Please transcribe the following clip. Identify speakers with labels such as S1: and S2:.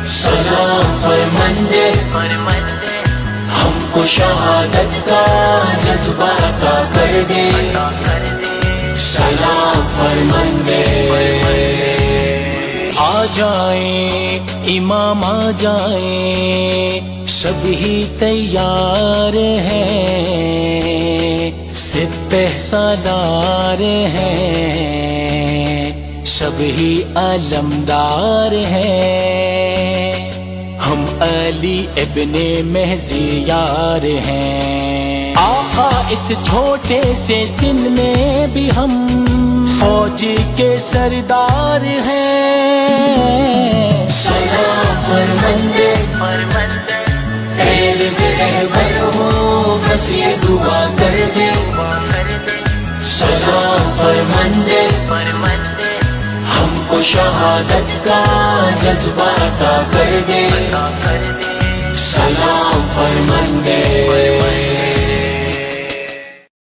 S1: سلام فرماندے ہم کو شہادت کا جذبہ عطا کر دے، سلام فرماندے۔
S2: آ جائیں امام آ جائیں، سب ہی تیار ہیں، سپہ سالار ہیں، سب ہی علمدار ہیں، ہم علی ابن مہدی یار ہیں۔ آقا اس چھوٹے سے سن میں بھی ہم فوج کے سردار ہیں،
S1: سلام فرماندے تیرے رہبر ہو بس یہ دعا کر دے، سلام فرماندے ہم کو شہادت کا جذبہ عطا کر دے، سلام فرماندے۔